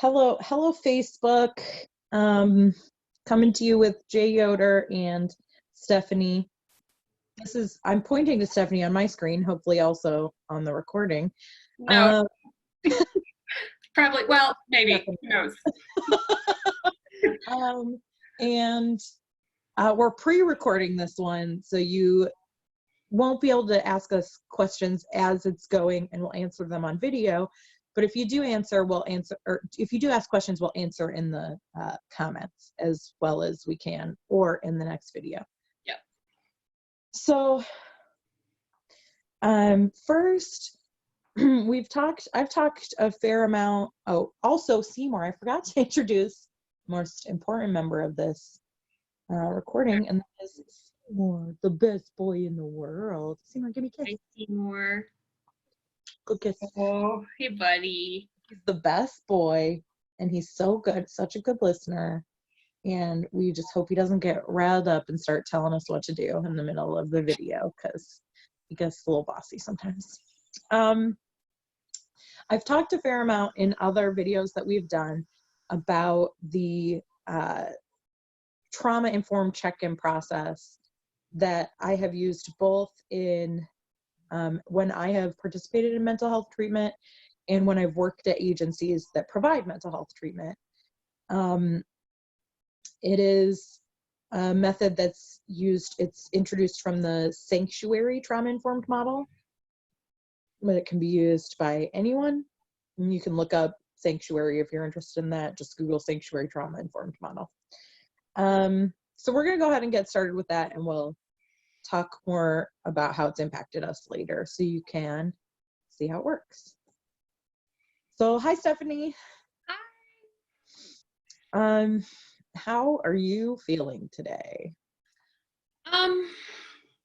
Hello Facebook. Coming to you with Jay Yoder and Stephanie. I'm pointing to Stephanie on my screen, hopefully also on the recording. No, probably, well, maybe, who knows. And we're pre-recording this one, so you won't be able to ask us questions as it's going, and we'll answer them on video. But if you do answer, we'll answer, or if you do ask questions, we'll answer in the comments as well as we can, or in the next video. Yep. So, first, I've talked a fair amount. Oh, also Seymour, I forgot to introduce the most important member of this recording, and that is Seymour, the best boy in the world. Seymour, give me a kiss. Hi, Seymour. Good kiss. Oh, hey, buddy. He's the best boy, and he's so good, such a good listener. And we just hope he doesn't get riled up and start telling us what to do in the middle of the video, because he gets a little bossy sometimes. I've talked a fair amount in other videos that we've done about the trauma-informed check-in process that I have used both in when I have participated in mental health treatment and when I've worked at agencies that provide mental health treatment. It is a method that's used, it's introduced from the sanctuary trauma-informed model, but it can be used by anyone. And you can look up sanctuary if you're interested in that. Just Google sanctuary trauma-informed model. So we're going to go ahead and get started with that, and we'll talk more about how it's impacted us later so you can see how it works. So hi, Stephanie. Hi. How are you feeling today?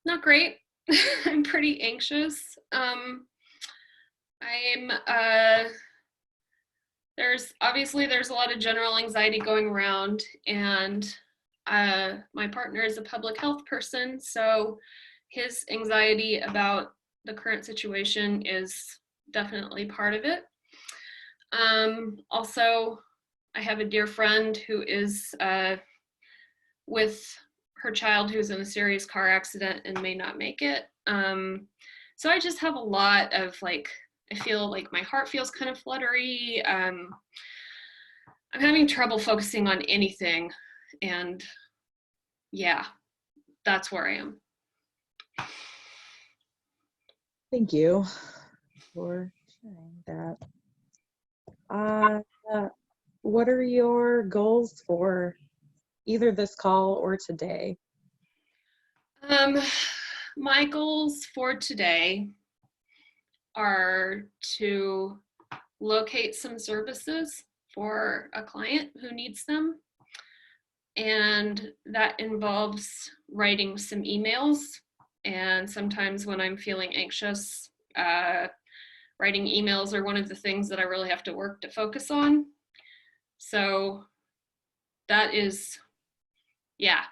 Not great. I'm pretty anxious. There's a lot of general anxiety going around, and my partner is a public health person, so his anxiety about the current situation is definitely part of it. Also, I have a dear friend who is with her child who's in a serious car accident and may not make it. So I just have a lot of I feel like my heart feels kind of fluttery. I'm having trouble focusing on anything, and yeah, that's where I am. Thank you for sharing that. What are your goals for either this call or today? My goals for today are to locate some services for a client who needs them. And that involves writing some emails. And sometimes when I'm feeling anxious, writing emails are one of the things that I really have to work to focus on. So that is, yeah,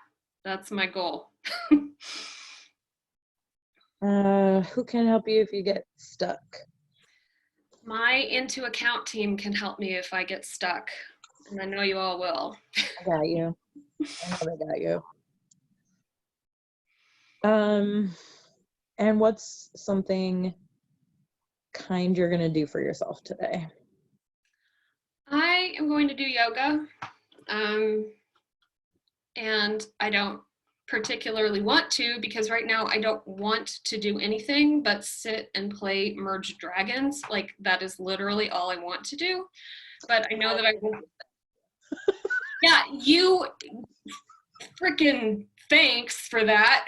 that's my goal. Who can help you if you get stuck? My Into Account team can help me if I get stuck, and I know you all will. I got you. I know they got you. And what's something kind you're gonna do for yourself today? I am going to do yoga, and I don't particularly want to, because right now I don't want to do anything but sit and play Merge Dragons. Like, that is literally all I want to do. But I know that I will. Yeah, you freaking thanks for that.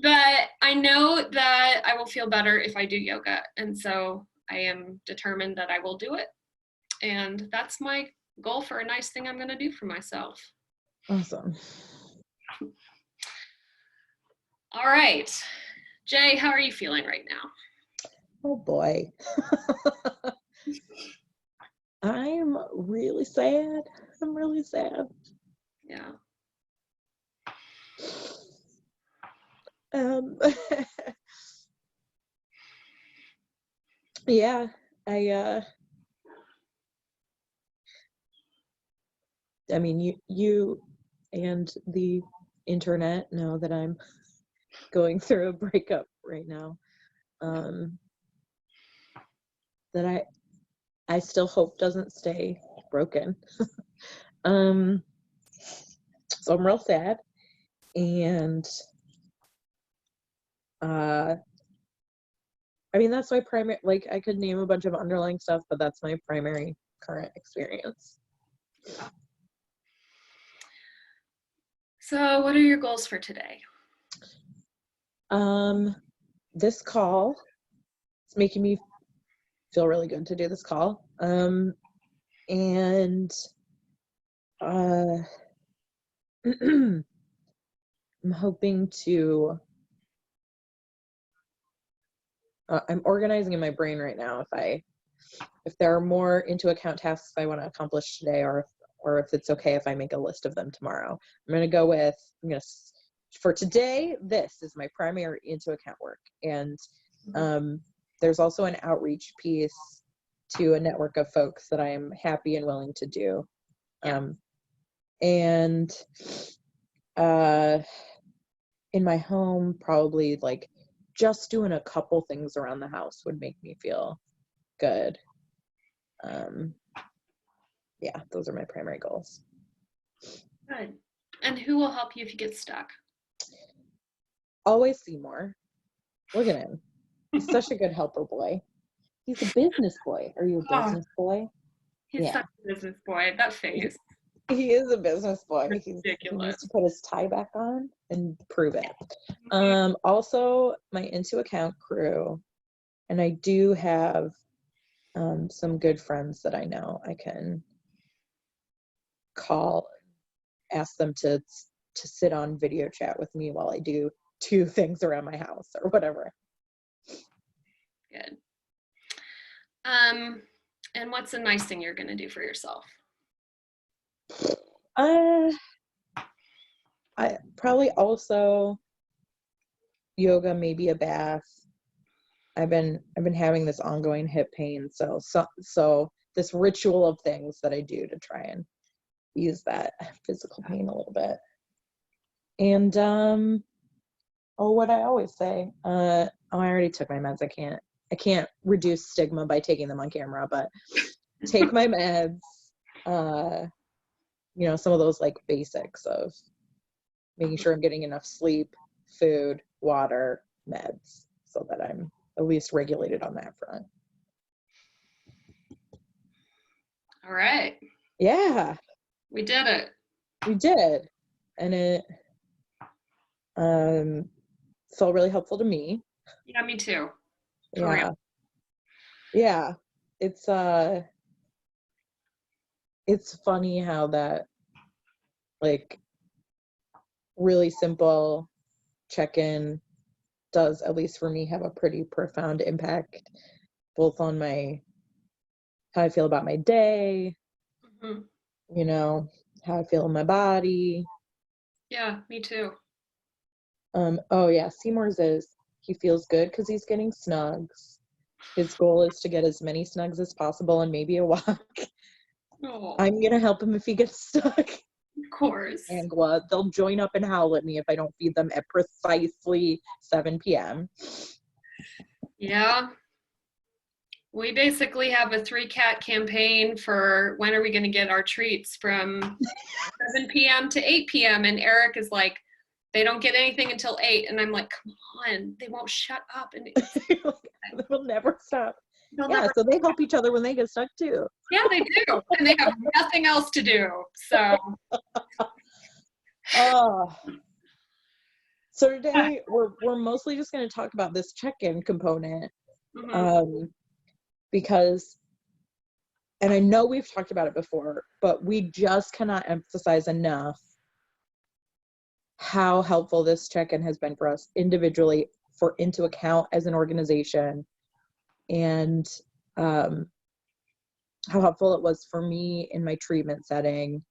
But I know that I will feel better if I do yoga, and so I am determined that I will do it. And that's my goal for a nice thing I'm going to do for myself. Awesome. All right. Jay, how are you feeling right now? Oh boy. I'm really sad. I'm really sad. Yeah. Yeah, I I mean, you and the internet know that I'm going through a breakup right now. That I still hope doesn't stay broken. So I'm real sad. And I mean, that's my primary, like, I could name a bunch of underlying stuff, but that's my primary current experience. So what are your goals for today? This call, it's making me feel really good to do this call. And I'm hoping to, I'm organizing in my brain right now if there are more into account tasks I want to accomplish today, or if it's okay if I make a list of them tomorrow. For today, this is my primary into account work. And there's also an outreach piece to a network of folks that I am happy and willing to do. Yeah. And in my home, probably like just doing a couple things around the house would make me feel good. Yeah, those are my primary goals. Good. And who will help you if you get stuck? Always Seymour. Look at him. He's such a good helper boy. He's a business boy. Are you a business boy? He's Yeah. such a business boy. That face. He is a business boy. He Ridiculous. needs to put his tie back on and prove it. Also, my into account crew, and I do have some good friends that I know I can call, ask them to sit on video chat with me while I do 2 things around my house or whatever. Good. And what's a nice thing you're gonna do for yourself? I probably also yoga, maybe a bath. I've been having this ongoing hip pain, so this ritual of things that I do to try and ease that physical pain a little bit. And what I always say, I already took my meds. I can't reduce stigma by taking them on camera, but take my meds. Some of those like basics of making sure I'm getting enough sleep, food, water, meds, so that I'm at least regulated on that front. All right. Yeah. We did it. We did. And it felt really helpful to me. Yeah, me too. For real. Yeah. It's funny how that, like, really simple check-in does, at least for me, have a pretty profound impact both on how I feel about my day, how I feel in my body. Yeah, me too. Oh yeah, Seymour's he feels good because he's getting snugs. His goal is to get as many snugs as possible and maybe a walk. Oh, I'm gonna help him if he gets stuck. of course. And they'll join up and howl at me if I don't feed them at precisely 7 p.m. Yeah. We basically have a 3-cat campaign for when are we going to get our treats from 7 p.m. to 8 p.m. And Eric is like, they don't get anything until 8. And I'm like, come on, they won't shut up. And They'll never stop. So they help each other when they get stuck too. Yeah, they do. And they have nothing else to do. So. So today we're mostly just going to talk about this check-in component. Because, and I know we've talked about it before, but we just cannot emphasize enough how helpful this check-in has been for us individually, for into account as an organization, and how helpful it was for me in my treatment setting.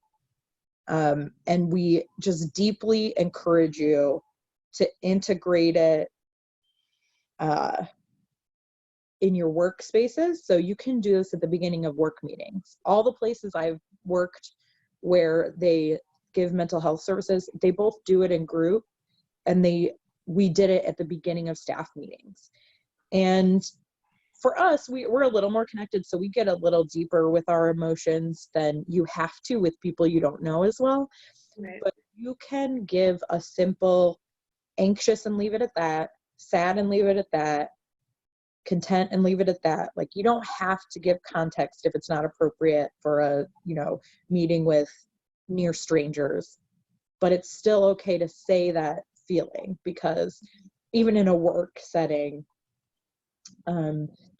And we just deeply encourage you to integrate it in your workspaces. So you can do this at the beginning of work meetings. All the places I've worked where they give mental health services. They both do it in group, and we did it at the beginning of staff meetings. And for us, we're a little more connected, so we get a little deeper with our emotions than you have to with people you don't know as well. Right. But you can give a simple anxious and leave it at that, sad and leave it at that, content and leave it at that. Like, you don't have to give context if it's not appropriate for a, meeting with near strangers, but it's still okay to say that feeling, because even in a work setting,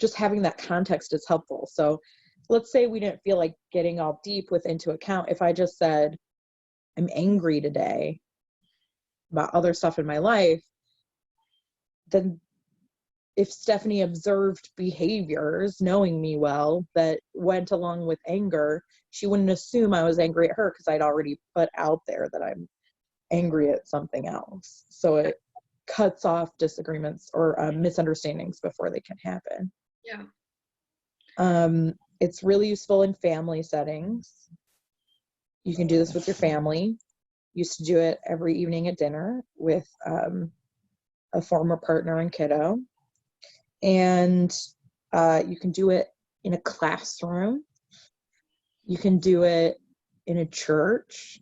just having that context is helpful. So let's say we didn't feel like getting all deep with into account. If I just said, I'm angry today about other stuff in my life, then if Stephanie observed behaviors, knowing me well, that went along with anger, she wouldn't assume I was angry at her, because I'd already put out there that I'm angry at something else. So it cuts off disagreements or misunderstandings before they can happen. Yeah. It's really useful in family settings. You can do this with your family. Used to do it every evening at dinner with a former partner and kiddo. And you can do it in a classroom. You can do it in a church.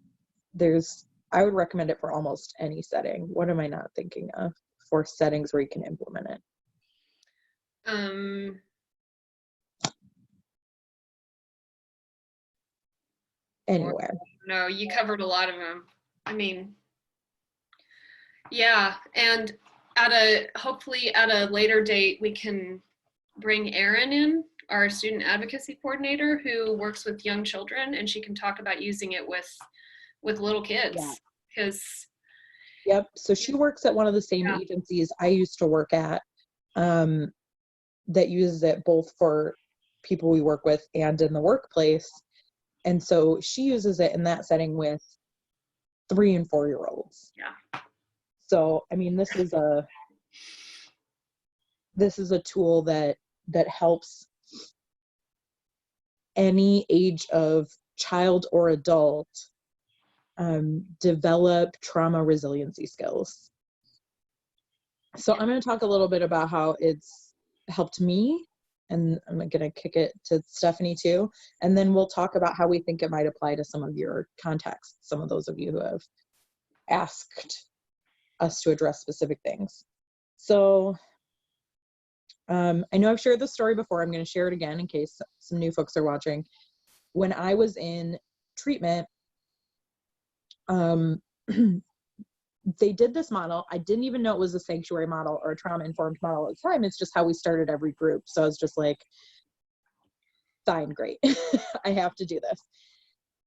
I would recommend it for almost any setting. What am I not thinking of for settings where you can implement it? Anywhere. No, you covered a lot of them. I mean, yeah, and hopefully at a later date, we can bring Erin in, our student advocacy coordinator, who works with young children, and she can talk about using it with little kids. Because Yep. So she works at one of the same agencies I used to work at, that uses it both for people we work with and in the workplace. And so she uses it in that setting with 3 and 4-year-olds. Yeah. So, I mean, this is a tool that helps any age of child or adult develop trauma resiliency skills. So I'm going to talk a little bit about how it's helped me, and I'm going to kick it to Stephanie too, and then we'll talk about how we think it might apply to some of your contexts, some of those of you who have asked us to address specific things. So I know I've shared this story before. I'm going to share it again in case some new folks are watching. When I was in treatment, they did this model. I didn't even know it was a sanctuary model or a trauma-informed model at the time. It's just how we started every group. So I was just like, fine, great. I have to do this.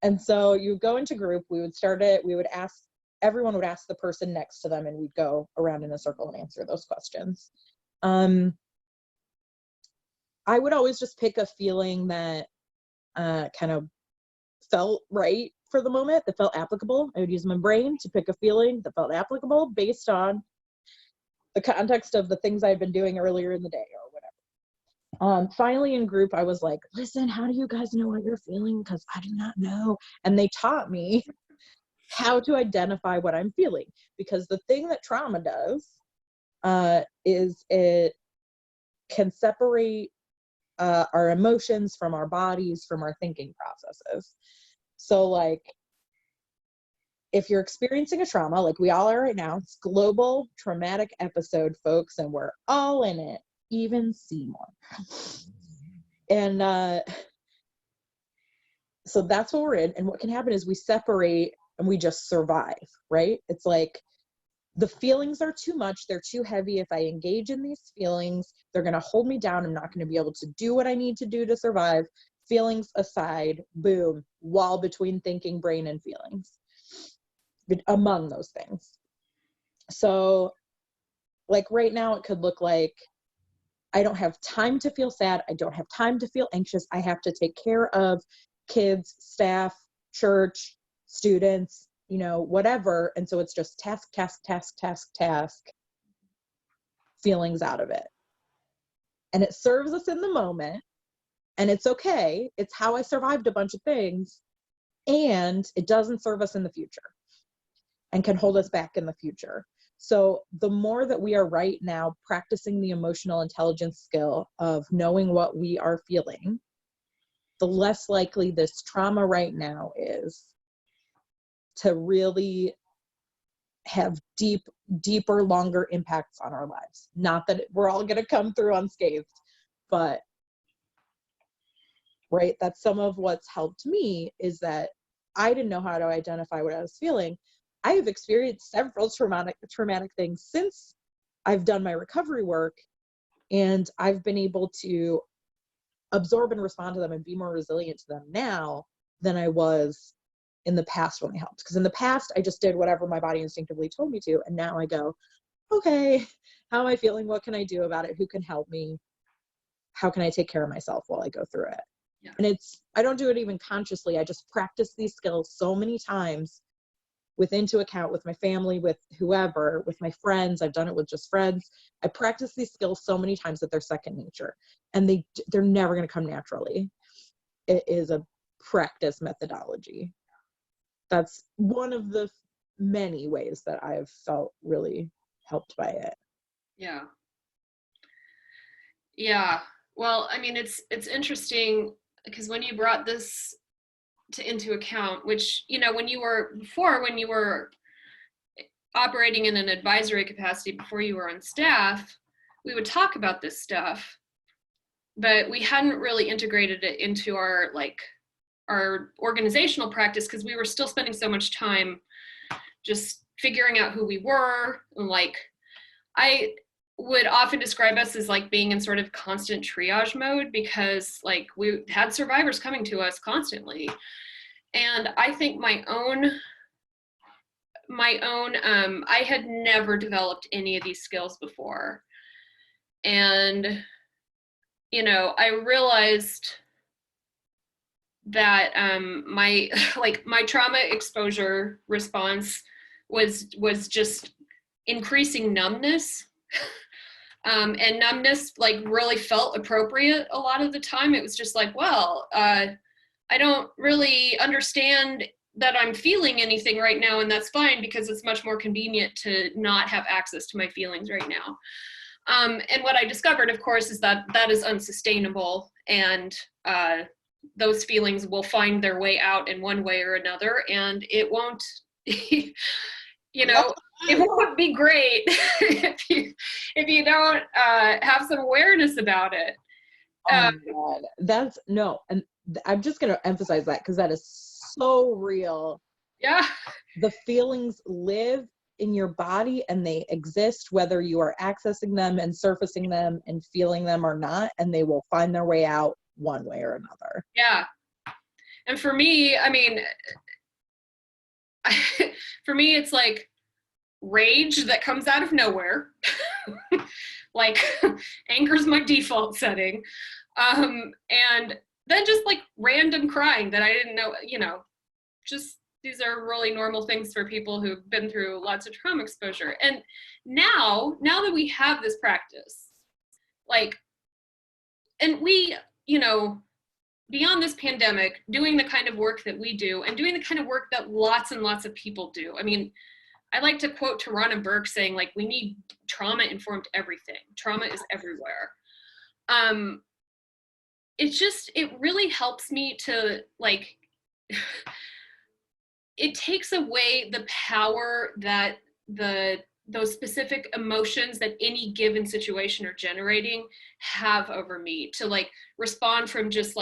And so you go into group, we would start it, everyone would ask the person next to them, and we'd go around in a circle and answer those questions. I would always just pick a feeling that kind of felt right for the moment, that felt applicable. I would use my brain to pick a feeling that felt applicable based on the context of the things I'd been doing earlier in the day or whatever. Finally in group, I was like, listen, how do you guys know what you're feeling? Because I do not know. And they taught me how to identify what I'm feeling. Because the thing that trauma does is it can separate our emotions from our bodies, from our thinking processes. So like, if you're experiencing a trauma, like we all are right now, it's global traumatic episode, folks, and we're all in it, even Seymour. And so that's what we're in. And what can happen is we separate and we just survive, right? It's like, the feelings are too much. They're too heavy. If I engage in these feelings, they're going to hold me down. I'm not going to be able to do what I need to do to survive. Feelings aside, boom, wall between thinking, brain, and feelings, among those things. So like right now, it could look like, I don't have time to feel sad. I don't have time to feel anxious. I have to take care of kids, staff, church, students, whatever. And so it's just task, feelings out of it. And it serves us in the moment, and it's okay. It's how I survived a bunch of things. and it doesn't serve us in the future and can hold us back in the future. So the more that we are right now practicing the emotional intelligence skill of knowing what we are feeling, the less likely this trauma right now is to really have deeper, longer impacts on our lives. Not that we're all going to come through unscathed, but right, that's some of what's helped me, is that I didn't know how to identify what I was feeling. I have experienced several traumatic things since I've done my recovery work, and I've been able to absorb and respond to them and be more resilient to them now than I was in the past when I helped. Because in the past, I just did whatever my body instinctively told me to. And now I go, okay, how am I feeling? What can I do about it? Who can help me? How can I take care of myself while I go through it? Yeah. And I don't do it even consciously. I just practice these skills so many times with Into Account, with my family, with whoever, with my friends. I've done it with just friends. I practice these skills so many times that they're second nature, and they're never going to come naturally. It is a practice methodology. That's one of the many ways that I've felt really helped by it. Yeah. Yeah. Well, I mean, it's interesting because when you brought this into account, which, when you were operating in an advisory capacity before you were on staff, we would talk about this stuff, but we hadn't really integrated it into our organizational practice because we were still spending so much time just figuring out who we were. And I would often describe us as being in sort of constant triage mode because we had survivors coming to us constantly. And I think my own I had never developed any of these skills before. And, I realized that my trauma exposure response was just increasing numbness. And numbness really felt appropriate a lot of the time. It was just I don't really understand that I'm feeling anything right now, and that's fine because it's much more convenient to not have access to my feelings right now. And what I discovered, of course, is that is unsustainable, and those feelings will find their way out in one way or another, and it won't, it won't be great if you don't have some awareness about it. Oh my God. And I'm just going to emphasize that because that is so real. Yeah. The feelings live in your body and they exist whether you are accessing them and surfacing them and feeling them or not, and they will find their way out one way or another. Yeah. And for me, I mean, for me, it's rage that comes out of nowhere. Anger's my default setting. And then just random crying that I didn't know, just these are really normal things for people who've been through lots of trauma exposure. And now that we have this practice, and we, beyond this pandemic, doing the kind of work that we do and doing the kind of work that lots and lots of people do. I mean, I like to quote Tarana Burke saying we need trauma-informed everything. Trauma is everywhere. It really helps me to it takes away the power that those specific emotions that any given situation are generating have over me to respond from just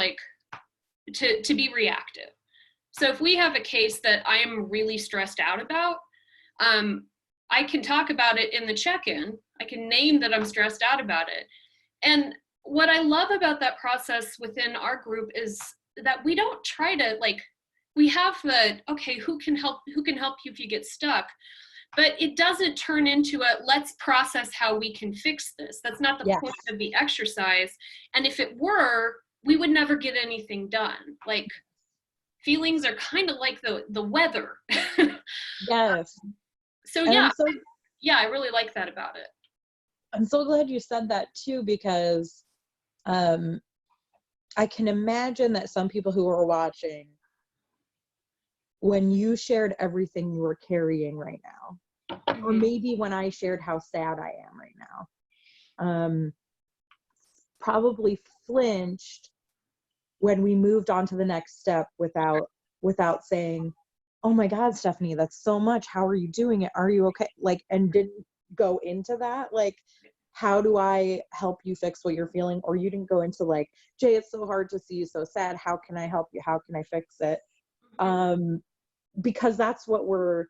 to be reactive. So if we have a case that I am really stressed out about, I can talk about it in the check-in. I can name that I'm stressed out about it. And what I love about that process within our group is that we don't try to we have okay, who can help you if you get stuck, but it doesn't turn into let's process how we can fix this. That's not the point of the exercise. And if it were, we would never get anything done. Feelings are kind of like the weather. Yes. So I really like that about it. I'm so glad you said that too, because I can imagine that some people who are watching when you shared everything you were carrying right now, or Mhm. maybe when I shared how sad I am right now, probably flinched when we moved on to the next step without saying, oh my God, Stephanie, that's so much, how are you doing it, are you okay, like, and didn't go into that, like, how do I help you fix what you're feeling? Or you didn't go into like, Jay, it's so hard to see you so sad, how can I help you, how can I fix it? Mhm. Because that's what we're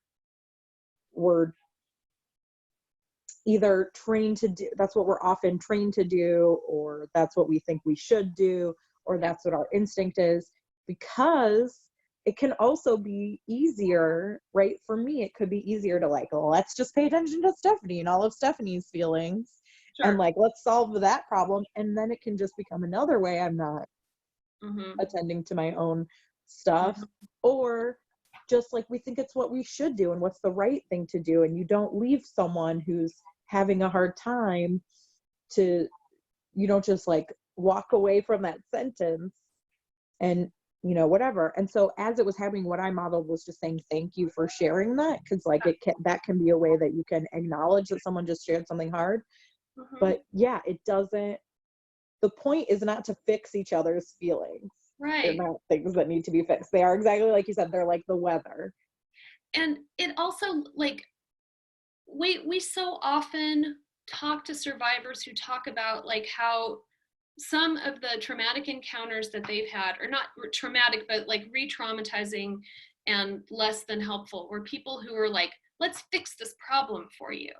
either trained to do, that's what we're often trained to do, or that's what we think we should do, or Yeah. that's what our instinct is. Because it can also be easier, right? For me, it could be easier to like, oh, let's just pay attention to Stephanie and all of Stephanie's feelings, and Sure. like, let's solve that problem. And then it can just become another way I'm not Mhm. attending to my own stuff. Mhm. Or just like we think it's what we should do and what's the right thing to do, and you don't leave someone who's having a hard time to, you don't just like walk away from that sentence and, whatever. And so as it was happening, what I modeled was just saying thank you for sharing that, because like that can be a way that you can acknowledge that someone just shared something hard. Mhm. But yeah, it doesn't, the point is not to fix each other's feelings. They're Right. not things that need to be fixed. They are exactly like you said, they're like the weather. And it also, like, we so often talk to survivors who talk about like how some of the traumatic encounters that they've had, or not traumatic, but like re-traumatizing and less than helpful, or people who are like, let's fix this problem for you.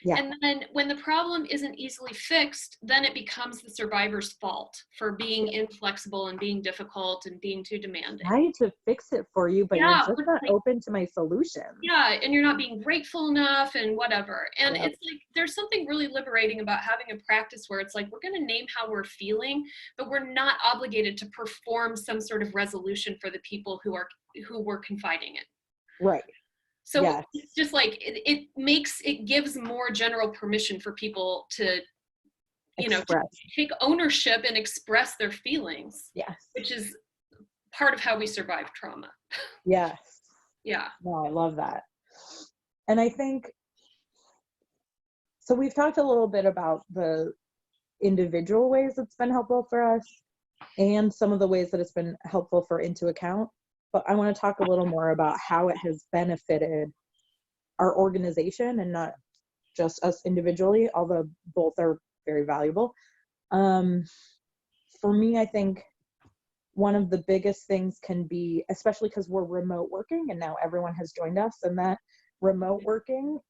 Yeah. And then when the problem isn't easily fixed, then it becomes the survivor's fault for being inflexible and being difficult and being too demanding. Try to fix it for you, but you're Yeah, just but not like, open to my solutions. yeah, and you're not being grateful enough and whatever. And Yep. it's like there's something really liberating about having a practice where it's like we're going to name how we're feeling, but we're not obligated to perform some sort of resolution for the people who we're confiding in. Right. So Yes. it's just like it gives more general permission for people to, to Express. take ownership and express their feelings, Yes. which is part of how we survive trauma. Yes. Yeah. No, I love that. And I think, so we've talked a little bit about the individual ways it's been helpful for us and some of the ways that it's been helpful for Into Account. But I want to talk a little more about how it has benefited our organization and not just us individually, although both are very valuable. Um, for me, I think one of the biggest things can be, especially because we're remote working and now everyone has joined us in that remote working,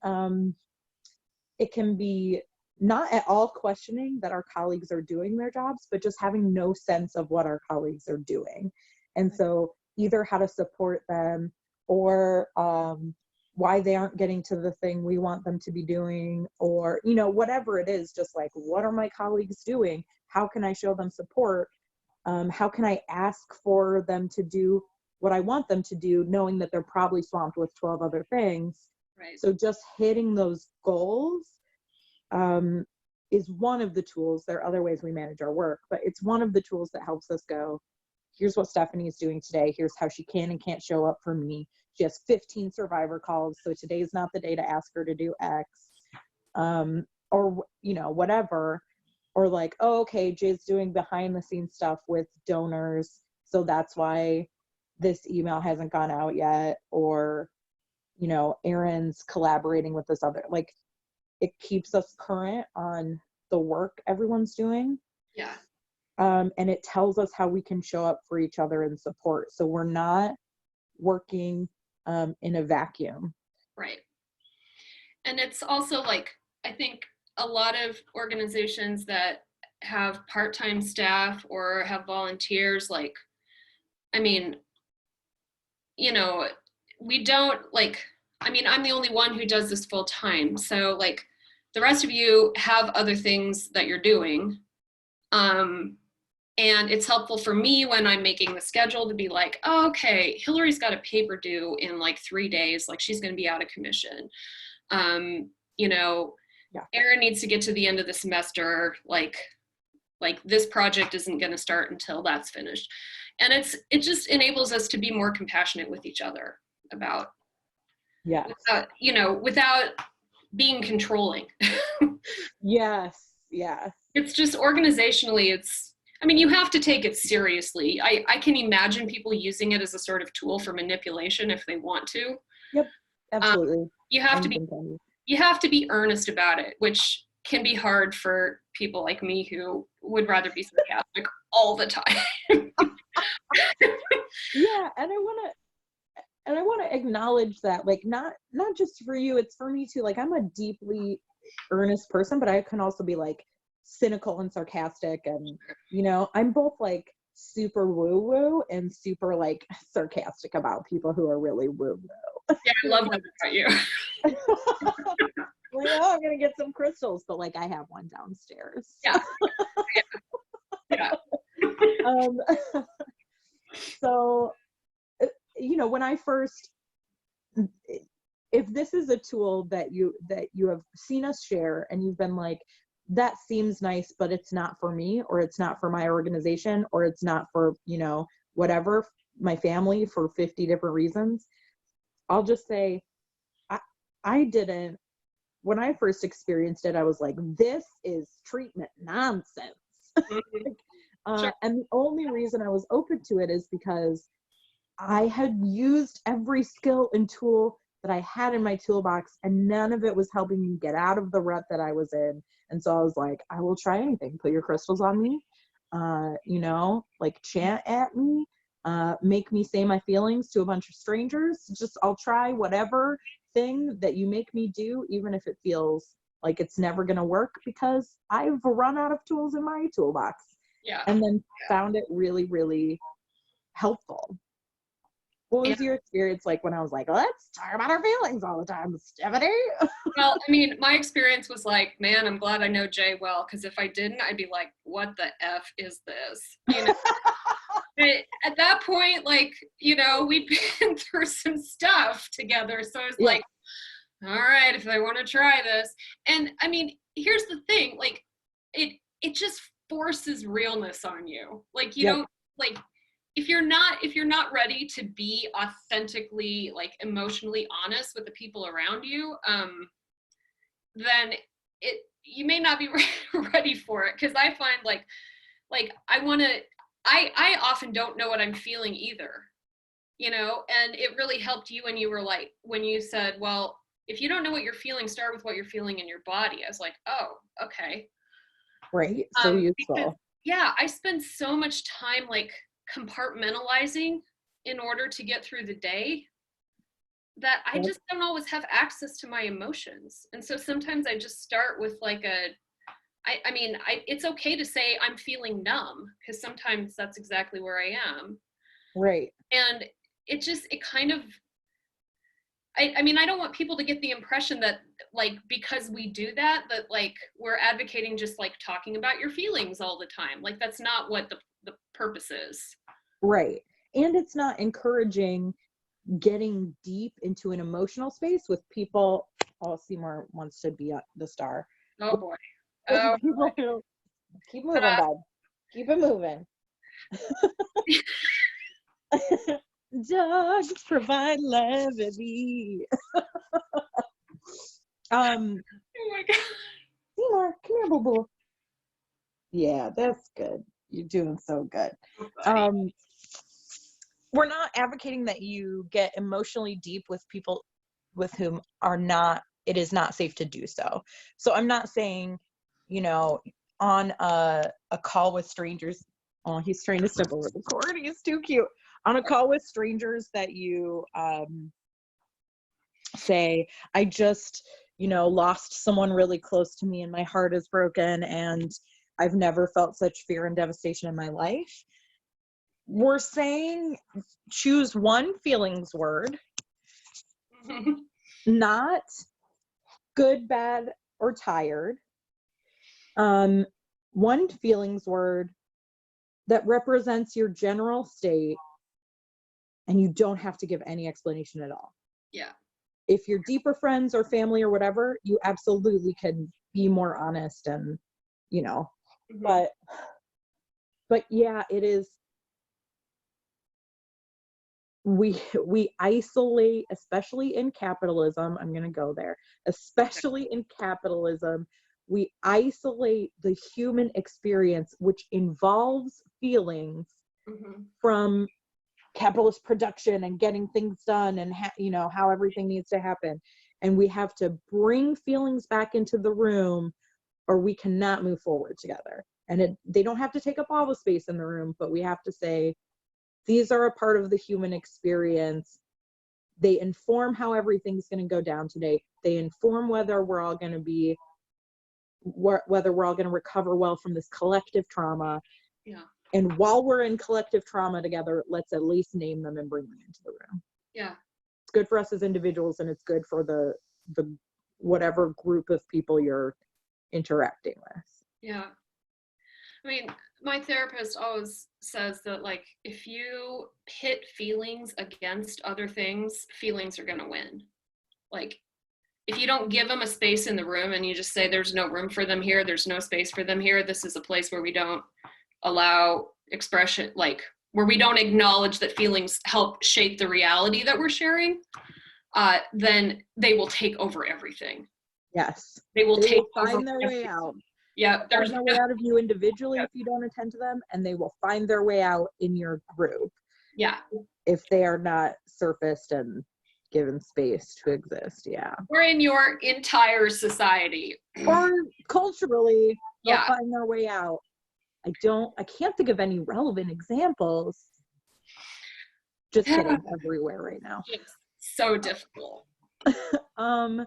it can be not at all questioning that our colleagues are doing their jobs, but just having no sense of what our colleagues are doing. And so either how to support them, or why they aren't getting to the thing we want them to be doing, or, whatever it is, just like, what are my colleagues doing? How can I show them support? How can I ask for them to do what I want them to do, knowing that they're probably swamped with 12 other things? Right. So just hitting those goals is one of the tools. There are other ways we manage our work, but it's one of the tools that helps us go, here's what Stephanie is doing today. Here's how she can and can't show up for me. She has 15 survivor calls, so today's not the day to ask her to do X. Or, whatever. Or like, oh, okay, Jay's doing behind the scenes stuff with donors, so that's why this email hasn't gone out yet. Or, Aaron's collaborating with this other, like, it keeps us current on the work everyone's doing. Yeah. And it tells us how we can show up for each other and support. So we're not working in a vacuum. Right. And it's also like, I think a lot of organizations that have part-time staff or have volunteers, like, I mean, we don't like, I mean, I'm the only one who does this full time. So like the rest of you have other things that you're doing. And it's helpful for me when I'm making the schedule to be like, oh, okay, Hillary's got a paper due in like 3 days. Like she's going to be out of commission. Um, you know, Yeah. Erin needs to get to the end of the semester. Like this project isn't going to start until that's finished. And it just enables us to be more compassionate with each other. about, Yes. without being controlling. Yes. Yes. It's just organizationally, you have to take it seriously. I can imagine people using it as a sort of tool for manipulation if they want to. Yep. Absolutely. You have to be Anything can be. you have to be earnest about it, which can be hard for people like me who would rather be sarcastic all the time. Yeah, and I want to acknowledge that, like, not just for you, it's for me too. Like, I'm a deeply earnest person, but I can also be like cynical and sarcastic, and I'm both like super woo woo and super like sarcastic about people who are really woo woo. Yeah, I love that about you. Like, oh, I'm gonna get some crystals, but like I have one downstairs. Yeah. Yeah. um so when I first, if this is a tool that you have seen us share and you've been like, that seems nice, but it's not for me, or it's not for my organization, or it's not for whatever, my family, for 50 different reasons, I'll just say, I didn't, when I first experienced it, I was like, this is treatment nonsense. Sure. And the only reason I was open to it is because I had used every skill and tool that I had in my toolbox, and none of it was helping me get out of the rut that I was in. And so I was like, I will try anything. Put your crystals on me, like chant at me, make me say my feelings to a bunch of strangers. Just, I'll try whatever thing that you make me do, even if it feels like it's never going to work, because I've run out of tools in my toolbox. Yeah. And then found it really, really helpful. What was your experience like when I was like, let's talk about our feelings all the time, Stephanie? Well, my experience was like, man, I'm glad I know Jay well, because if I didn't, I'd be like, what the F is this? But at that point, like, we'd been through some stuff together. So it's like, all right, if I want to try this. And here's the thing, like, it just forces realness on you. Like, you don't, like, if you're not ready to be authentically, like, emotionally honest with the people around you, then you may not be ready for it. Because I find like I often don't know what I'm feeling either, and it really helped you when you were like, when you said, well, if you don't know what you're feeling, start with what you're feeling in your body. I was like, oh, okay. Right. So useful. Because, I spend so much time like compartmentalizing in order to get through the day that I just don't always have access to my emotions. And so sometimes I just start with like it's okay to say I'm feeling numb, because sometimes that's exactly where I am. Right. And it kind of, I don't want people to get the impression that, like, because we do that like we're advocating just like talking about your feelings all the time. Like, that's not what the purpose is. Right. And it's not encouraging getting deep into an emotional space with people. Oh, Seymour wants to be the star. Oh boy. People, keep moving, bud. Keep it moving. Dogs provide levity. Oh my God. Seymour, come here, boo boo. Yeah, that's good. You're doing so good. We're not advocating that you get emotionally deep with people with whom it is not safe to do so. So I'm not saying, on a call with strangers, oh, he's trying to step over the cord. He's too cute. On a call with strangers that you say, I just, lost someone really close to me and my heart is broken and I've never felt such fear and devastation in my life. We're saying choose one feelings word, not good, bad, or tired. One feelings word that represents your general state, and you don't have to give any explanation at all. Yeah. If you're deeper friends or family or whatever, you absolutely can be more honest and, but yeah, it is. we isolate, especially in capitalism. I'm going to go there. Especially in capitalism, we isolate the human experience, which involves feelings, from capitalist production and getting things done, and how everything needs to happen. And we have to bring feelings back into the room, or we cannot move forward together. And they don't have to take up all the space in the room, but we have to say, these are a part of the human experience. They inform how everything's going to go down today. They inform whether we're all going to recover well from this collective trauma. Yeah. And while we're in collective trauma together, let's at least name them and bring them into the room. Yeah. It's good for us as individuals, and it's good for the whatever group of people you're interacting with. Yeah. I mean, my therapist always says that, like, if you pit feelings against other things, feelings are going to win. Like, if you don't give them a space in the room and you just say, there's no room for them here, there's no space for them here, this is a place where we don't allow expression, like, where we don't acknowledge that feelings help shape the reality that we're sharing, then they will take over everything. Yes. They will find their way out. Yeah, there's no way out of you individually if you don't attend to them, and they will find their way out in your group. Yeah. If they are not surfaced and given space to exist. Yeah. Or in your entire society. Or culturally, they'll Yeah. find their way out. I can't think of any relevant examples. Just kidding, everywhere right now. It's so difficult. The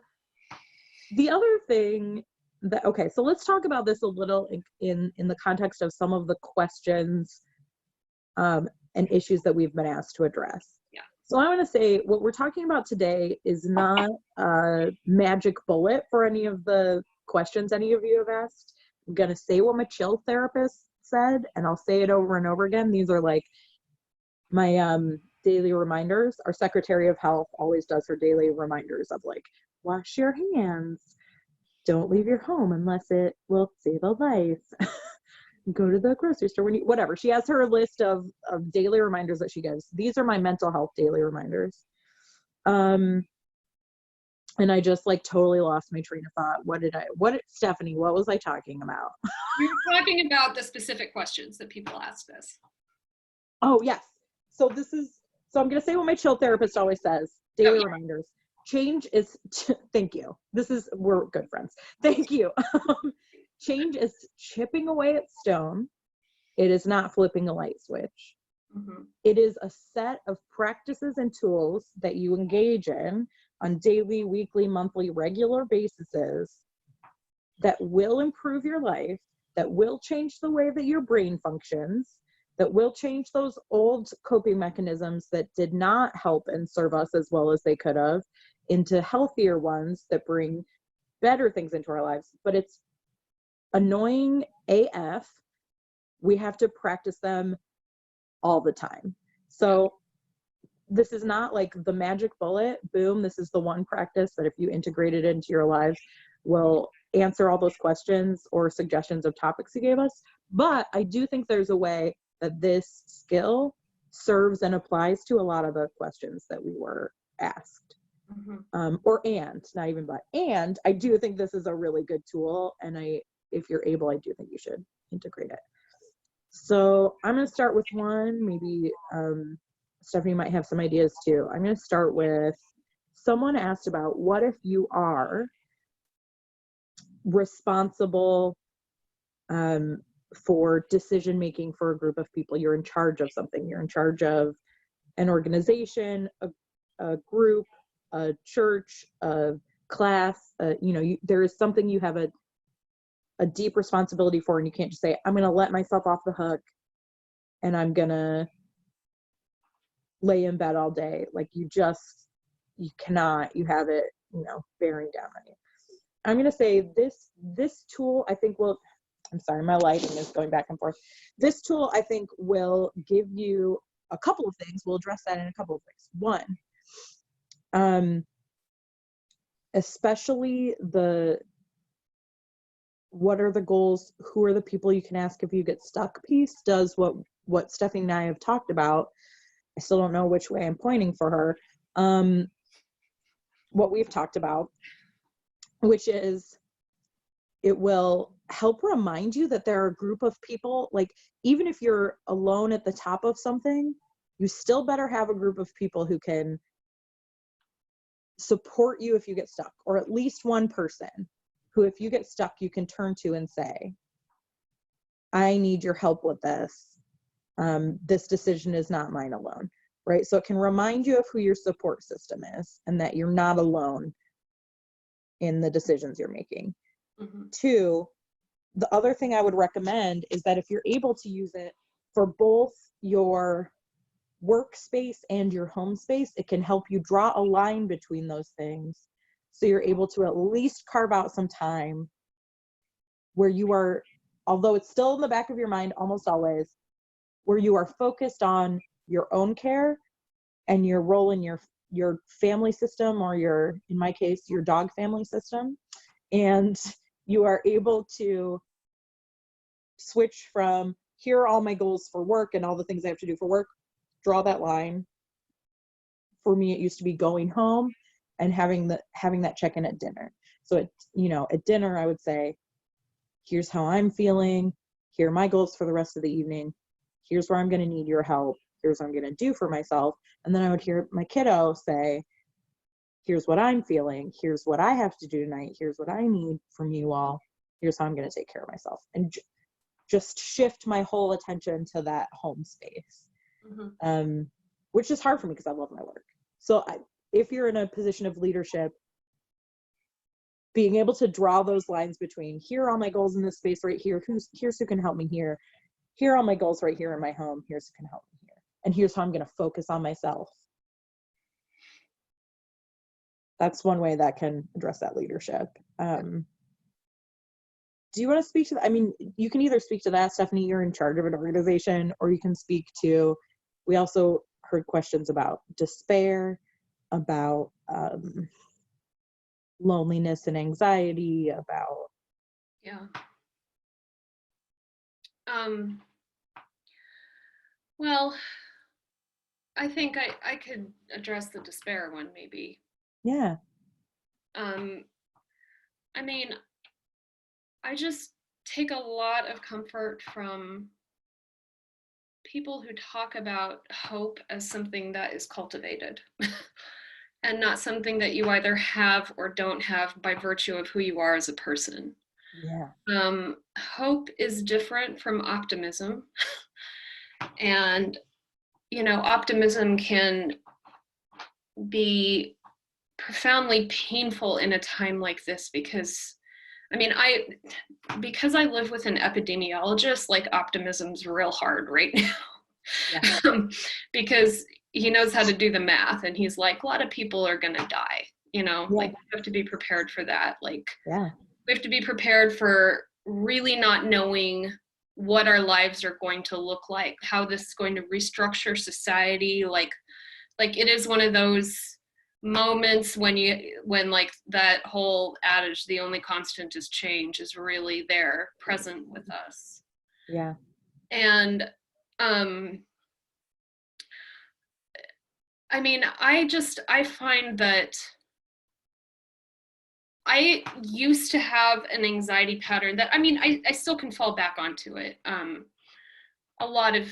other thing so let's talk about this a little in the context of some of the questions and issues that we've been asked to address. Yeah. So I want to say what we're talking about today is not a magic bullet for any of the questions any of you have asked. I'm going to say what my chill therapist said, and I'll say it over and over again. These are like my daily reminders. Our Secretary of Health always does her daily reminders of, like, wash your hands. Don't leave your home unless it will save a life. Go to the grocery store whatever. She has her list of daily reminders that she gives. These are my mental health daily reminders. And I just like totally lost my train of thought. Stephanie, what was I talking about? We were talking about the specific questions that people asked us. Oh, yes. So I'm going to say what my chill therapist always says. Daily reminders. Change is, thank you. We're good friends. Thank you. Change is chipping away at stone. It is not flipping a light switch. Mm-hmm. It is a set of practices and tools that you engage in on daily, weekly, monthly, regular bases that will improve your life, that will change the way that your brain functions, that will change those old coping mechanisms that did not help and serve us as well as they could have, into healthier ones that bring better things into our lives. But it's annoying AF. We have to practice them all the time. So this is not like the magic bullet, boom, this is the one practice that if you integrate it into your lives will answer all those questions or suggestions of topics you gave us. But I do think there's a way that this skill serves and applies to a lot of the questions that we were asked. Mm-hmm. Not even but, and I do think this is a really good tool, and if you're able, I do think you should integrate it. So I'm going to start with one, maybe Stephanie might have some ideas too. I'm going to start with, someone asked about, what if you are responsible for decision making for a group of people? You're in charge of something. You're in charge of an organization, a group, a church, a class. There is something you have a deep responsibility for, and you can't just say, I'm going to let myself off the hook and I'm going to lay in bed all day. Like, you cannot, you have it, bearing down on you. I'm going to say this tool, I think I'm sorry, my lighting is going back and forth. This tool, I think, will give you a couple of things. We'll address that in a couple of ways. One, especially what are the goals, who are the people you can ask if you get stuck piece, does what Stephanie and I have talked about, I still don't know which way I'm pointing for her. What we've talked about, which is it will help remind you that there are a group of people, like even if you're alone at the top of something, you still better have a group of people who can support you if you get stuck, or at least one person who, if you get stuck, you can turn to and say, I need your help with this. This decision is not mine alone, right? So it can remind you of who your support system is and that you're not alone in the decisions you're making. Mm-hmm. Two, the other thing I would recommend is that if you're able to use it for both your workspace and your home space, it can help you draw a line between those things. So you're able to at least carve out some time where you are, although it's still in the back of your mind almost always, where you are focused on your own care and your role in your family system, or your, in my case, your dog family system. And you are able to switch from, here are all my goals for work and all the things I have to do for work, draw that line. For me, it used to be going home and having that check-in at dinner. So at dinner, I would say, here's how I'm feeling. Here are my goals for the rest of the evening. Here's where I'm going to need your help. Here's what I'm going to do for myself. And then I would hear my kiddo say, here's what I'm feeling. Here's what I have to do tonight. Here's what I need from you all. Here's how I'm going to take care of myself. And just shift my whole attention to that home space, which is hard for me because I love my work. So if you're in a position of leadership, being able to draw those lines between, here are all my goals in this space right here, here's who can help me here, here are all my goals right here in my home, here's who can help me here, and here's how I'm going to focus on myself. That's one way that can address that leadership. Do you want to speak to that? I mean, you can either speak to that, Stephanie, you're in charge of an organization, or you can speak to, we also heard questions about despair, about loneliness and anxiety, about. Yeah. Well, I think I could address the despair one maybe. Yeah. I mean, I just take a lot of comfort from people who talk about hope as something that is cultivated and not something that you either have or don't have by virtue of who you are as a person. Yeah. Hope is different from optimism. And, optimism can be profoundly painful in a time like this because I live with an epidemiologist, like optimism's real hard right now. Yeah. Because he knows how to do the math, and he's like, a lot of people are gonna die, like we have to be prepared for that. Like, yeah, we have to be prepared for really not knowing what our lives are going to look like, how this is going to restructure society. Like it is one of those moments when like that whole adage, the only constant is change, is really there, present with us. Yeah. And I find that I used to have an anxiety pattern that, I still can fall back onto it. A lot of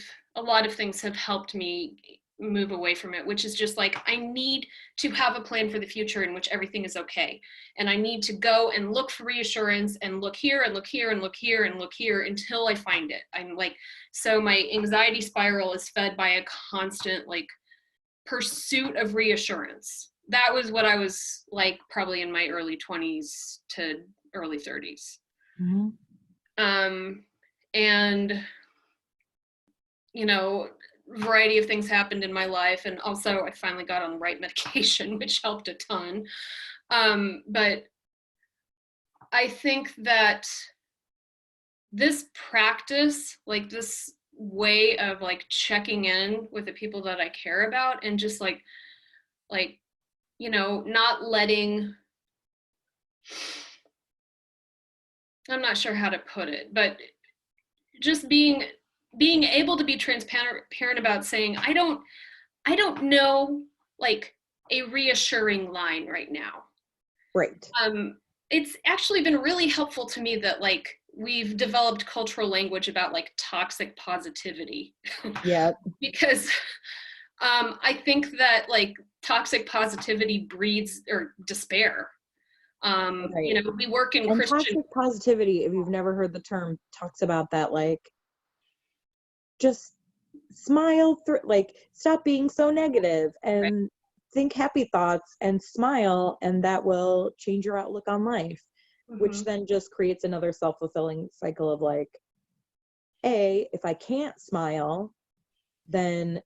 things have helped me move away from it, which is just like, I need to have a plan for the future in which everything is okay. And I need to go and look for reassurance and look here and look here and look here and look here until I find it. So my anxiety spiral is fed by a constant pursuit of reassurance. That was what I was like probably in my early 20s to early 30s. Mm-hmm. And variety of things happened in my life, and also I finally got on the right medication, which helped a ton. But I think that this practice, this way of checking in with the people that I care about, and just not letting, I'm not sure how to put it, but just being able to be transparent about saying, I don't know like a reassuring line right now. Right. It's actually been really helpful to me that like we've developed cultural language about like toxic positivity. Yeah. Because I think that like toxic positivity breeds or despair. Right. We work in And Christian. toxic positivity, if you've never heard the term, talks about that, like, just smile through, like, stop being so negative Right. and think happy thoughts and smile, and that will change your outlook on life, which Mhm. then just creates another self-fulfilling cycle of like, A, if I can't smile, then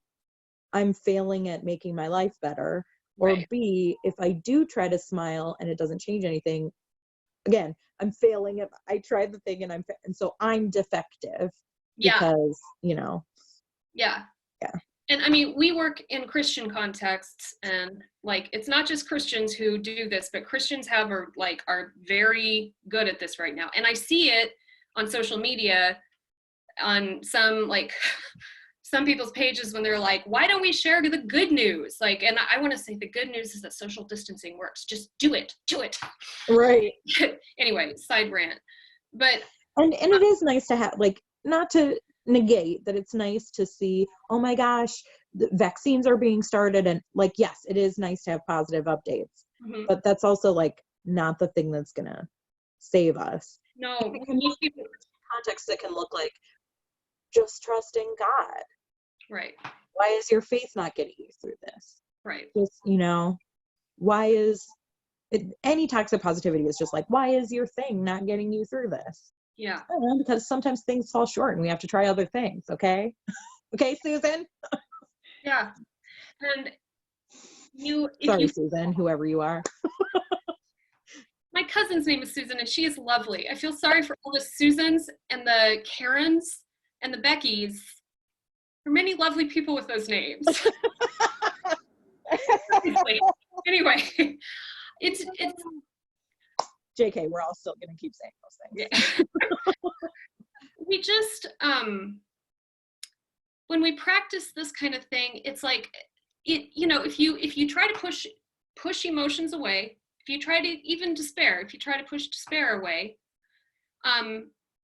I'm failing at making my life better. Or Right. B, if I do try to smile and it doesn't change anything, again, I'm failing if I tried the thing and so I'm defective Yeah. because, Yeah. yeah. And I mean, we work in Christian contexts, and like it's not just Christians who do this, but Christians are very good at this right now. And I see it on social media on some like some people's pages when they're like, why don't we share the good news? Like, and I want to say the good news is that social distancing works. Just do it. Right. Anyway, side rant. But And it is nice to have, like, not to negate that it's nice to see, oh my gosh, the vaccines are being started, and like, yes, it is nice to have positive updates, mhm. but that's also like not the thing that's gonna save us. No, It we can need look, people. context that can look like just trusting God. Right, Why is your faith not getting you through this? right. Just, why is any toxic positivity is just like, why is your thing not getting you through this? Yeah, I don't know, because sometimes things fall short and we have to try other things. Okay. Okay, Susan. yeah. And if Sorry, you, Susan, whoever you are. my cousin's name is Susan, and she is lovely. I feel sorry for all the Susans and the Karens and the Beckys. There are many lovely people with those names. Anyway, it's JK, we're all still gonna keep saying those things. yeah. We just when we practice this kind of thing, it's like if you try to push emotions away, if you try to even despair, if you try to push despair away,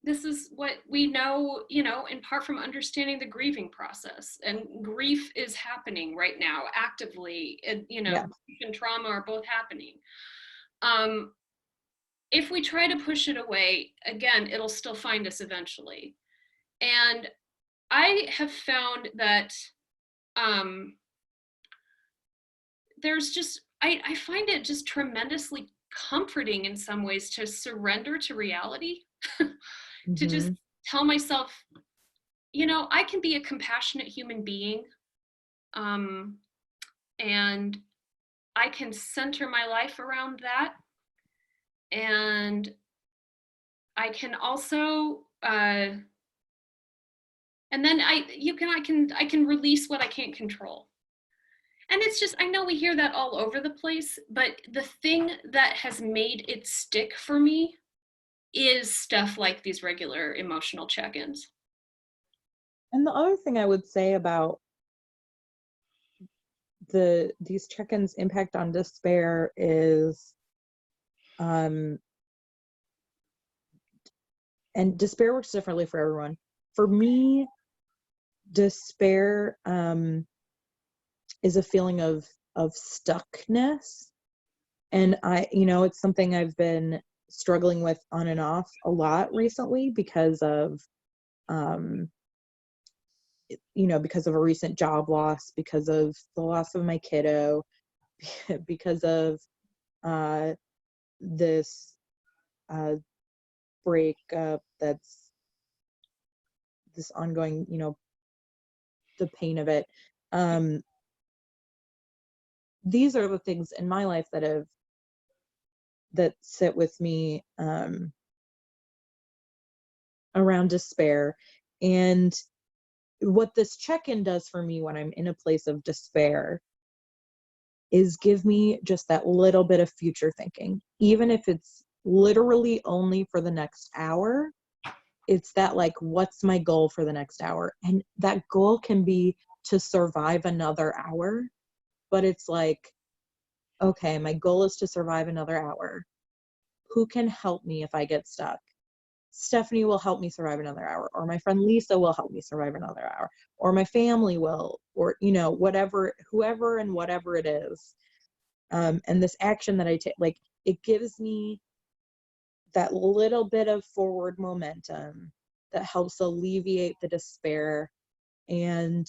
this is what we know, in part from understanding the grieving process. And grief is happening right now actively. Yeah. Grief and trauma are both happening. If we try to push it away, again, it'll still find us eventually. And I have found that there's just, I find it just tremendously comforting in some ways to surrender to reality, to just Mm-hmm. tell myself, I can be a compassionate human being, and I can center my life around that. And I can also, and then I can release what I can't control. And it's just, I know we hear that all over the place, but the thing that has made it stick for me is stuff like these regular emotional check-ins. And the other thing I would say about these check-ins impact on despair is, and despair works differently for everyone. For me, despair is a feeling of stuckness, and it's something I've been struggling with on and off a lot recently because of because of a recent job loss, because of the loss of my kiddo, because of this breakup that's this ongoing, the pain of it. These are the things in my life that sit with me around despair. And what this check-in does for me when I'm in a place of despair is give me just that little bit of future thinking, even if it's literally only for the next hour. It's that, like, what's my goal for the next hour? And that goal can be to survive another hour, but it's like, okay, my goal is to survive another hour. Who can help me if I get stuck? Stephanie will help me survive another hour, or my friend Lisa will help me survive another hour, or my family will, or, you know, whatever, whoever and whatever it is. And this action that I take, like, it gives me that little bit of forward momentum that helps alleviate the despair. And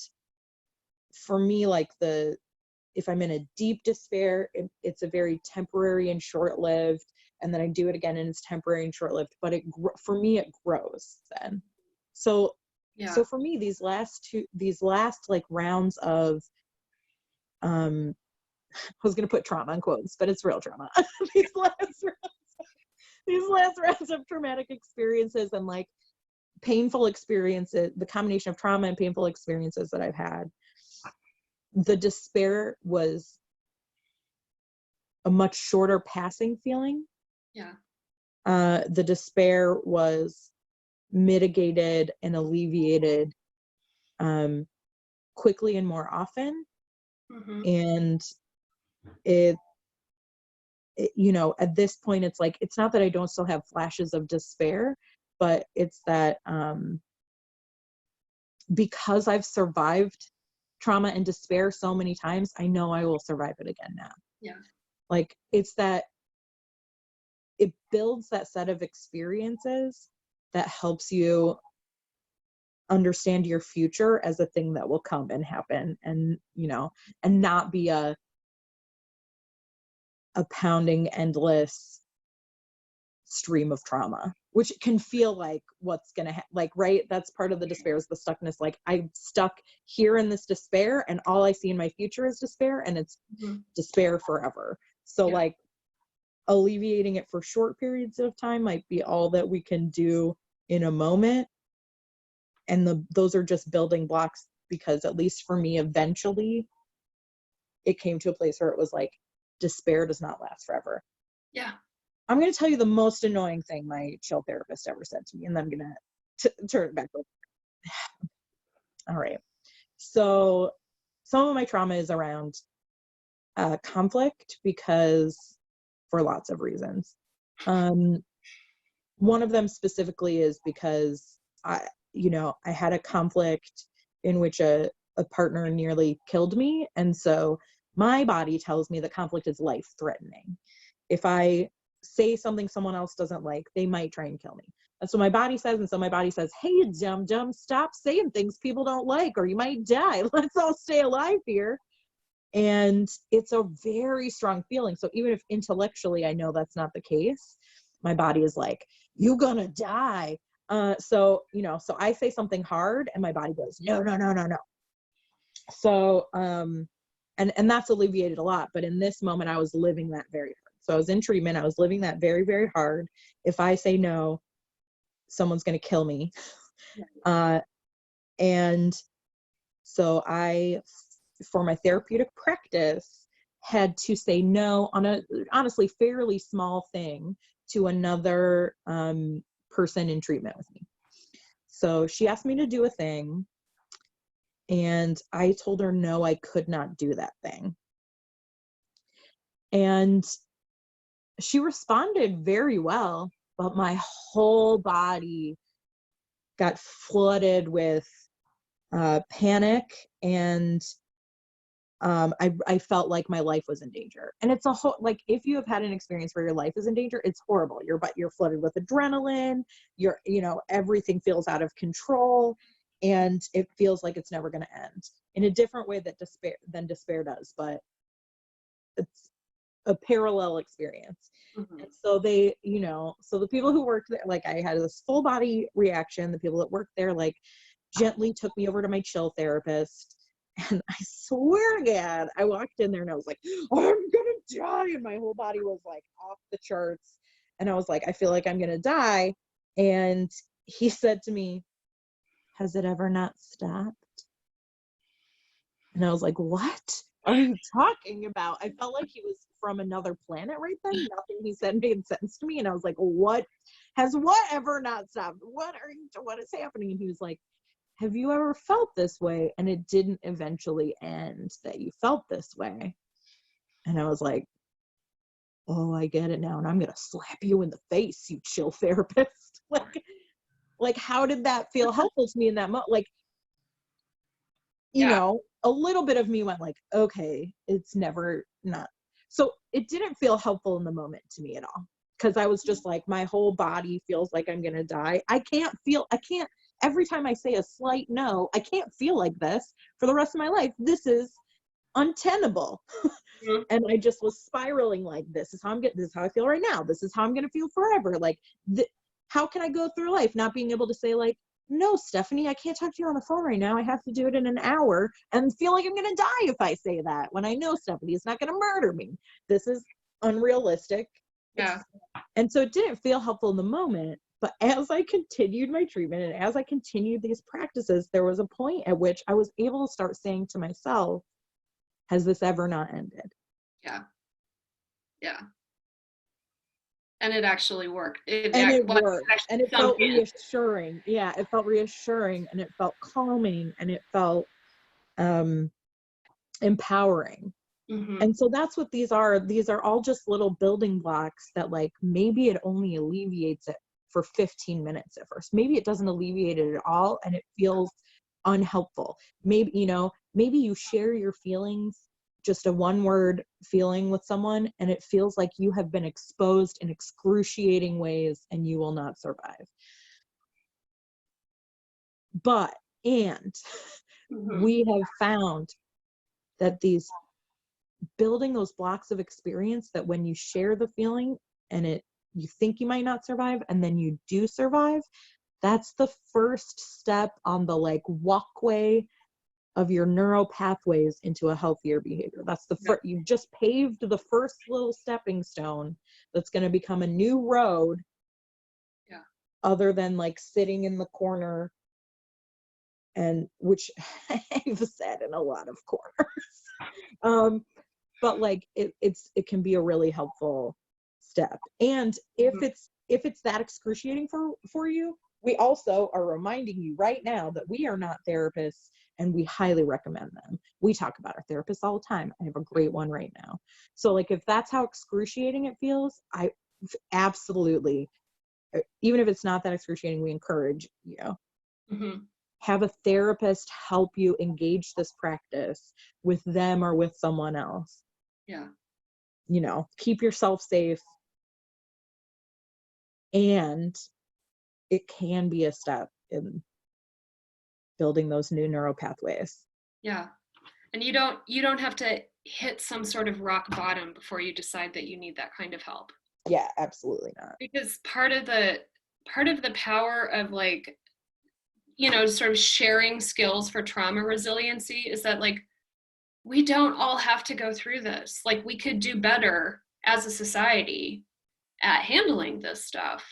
for me, like, if I'm in a deep despair, it's a very temporary and short-lived, and then I do it again and it's temporary and short-lived, but for me, it grows then. So for me, these last like rounds of, I was going to put trauma in quotes, but it's real trauma. these last rounds of traumatic experiences and like painful experiences, the combination of trauma and painful experiences that I've had, the despair was a much shorter passing feeling. Yeah. The despair was mitigated and alleviated quickly and more often. Mm-hmm. And it, you know, at this point, it's like, it's not that I don't still have flashes of despair, but it's that because I've survived trauma and despair so many times, I know I will survive it again now. Yeah. Like, it's that it builds that set of experiences that helps you understand your future as a thing that will come and happen, and, you know, and not be a pounding, endless stream of trauma, which can feel like what's gonna like, right? That's part of the despair, is the stuckness. Like, I'm stuck here in this despair, and all I see in my future is despair, and it's despair forever. So like, alleviating it for short periods of time might be all that we can do in a moment, and those are just building blocks, because at least for me, eventually it came to a place where it was like, despair does not last forever. Yeah. I'm going to tell you the most annoying thing my chill therapist ever said to me, and then I'm going to turn it back over. All right. So some of my trauma is around conflict, because for lots of reasons. One of them specifically is because I had a conflict in which a partner nearly killed me. And so my body tells me that conflict is life-threatening. If I say something someone else doesn't like, they might try and kill me. That's what my body says. And so my body says, hey, dum-dum, stop saying things people don't like, or you might die. Let's all stay alive here. And it's a very strong feeling. So even if intellectually I know that's not the case, my body is like, you're gonna die. So I say something hard and my body goes, no, no, no, no, no. So, and that's alleviated a lot. But in this moment, I was living that very hard. So I was in treatment. I was living that very, very hard. If I say no, someone's going to kill me. And so I, for my therapeutic practice, had to say no on a honestly fairly small thing to another person in treatment with me. So she asked me to do a thing, and I told her no, I could not do that thing. And she responded very well, but my whole body got flooded with panic, and I felt like my life was in danger. And it's a whole, like, if you have had an experience where your life is in danger, it's horrible. You're flooded with adrenaline. Everything feels out of control, and it feels like it's never going to end in a different way than despair does. But it's a parallel experience. Mm-hmm. And so so the people who worked there, like, I had this full body reaction. The people that worked there, like, gently took me over to my chill therapist. And I swear to God, I walked in there and I was like, oh, I'm gonna die. And my whole body was like off the charts. And I was like, I feel like I'm gonna die. And he said to me, has it ever not stopped? And I was like, what are you talking about? I felt like he was from another planet right then. Nothing he said made sense to me. And I was like, what ever not stopped? What is happening? And he was like, have you ever felt this way and it didn't eventually end, that you felt this way? And I was like, oh, I get it now. And I'm going to slap you in the face, you chill therapist. Like, how did that feel helpful to me in that moment? Like, you Yeah. know, a little bit of me went like, okay, it's never not. So it didn't feel helpful in the moment to me at all. Cause I was just like, my whole body feels like I'm going to die. I can't, every time I say a slight no, I can't feel like this for the rest of my life. This is untenable. Mhm. And I just was spiraling like, this is how I feel right now. This is how I'm going to feel forever. Like, how can I go through life not being able to say like, no, Stephanie, I can't talk to you on the phone right now. I have to do it in an hour and feel like I'm going to die if I say that, when I know Stephanie is not going to murder me. This is unrealistic. Yeah. And so it didn't feel helpful in the moment. But as I continued my treatment and as I continued these practices, there was a point at which I was able to start saying to myself, has this ever not ended? Yeah. Yeah. And it actually worked. And it Well, worked, and actually it sunk felt in. reassuring. Yeah, it felt reassuring, and it felt calming, and it felt empowering. Mm-hmm. And so that's what these are. These are all just little building blocks that, like, maybe it only alleviates it for 15 minutes at first. Maybe it doesn't alleviate it at all, and it feels unhelpful. Maybe, maybe you share your feelings, just a one word feeling with someone, and it feels like you have been exposed in excruciating ways and you will not survive. And Mm-hmm. we have found that these building those blocks of experience, that when you share the feeling and you think you might not survive and then you do survive, that's the first step on the like walkway of your neural pathways into a healthier behavior. That's the first, you've just paved the first little stepping stone that's going to become a new road. Yeah. Other than like sitting in the corner, and which I've said in a lot of corners. But like it can be a really helpful step. And Mm-hmm. if it's that excruciating for you, we also are reminding you right now that we are not therapists, and we highly recommend them. We talk about our therapists all the time. I have a great one right now. So like, if that's how excruciating it feels, I absolutely, even if it's not that excruciating, we encourage Mm-hmm. have a therapist help you engage this practice with them or with someone else. Yeah. Keep yourself safe, and it can be a step in building those new neural pathways. Yeah. And you don't have to hit some sort of rock bottom before you decide that you need that kind of help. Yeah, absolutely not. Because part of the power of like, sort of sharing skills for trauma resiliency is that like we don't all have to go through this. Like we could do better as a society at handling this stuff.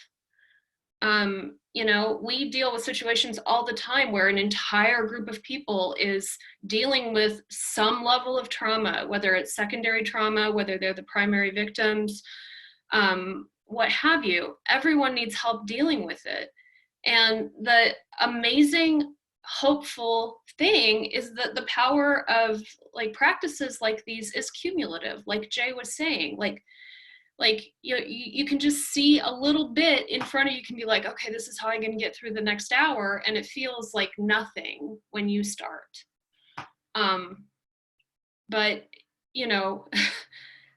We deal with situations all the time where an entire group of people is dealing with some level of trauma, whether it's secondary trauma, whether they're the primary victims, what have you. Everyone needs help dealing with it. And the amazing, hopeful thing is that the power of like practices like these is cumulative, like Jay was saying. Like you can just see a little bit in front of you, can be like, okay, this is how I'm going to get through the next hour, and it feels like nothing when you start. But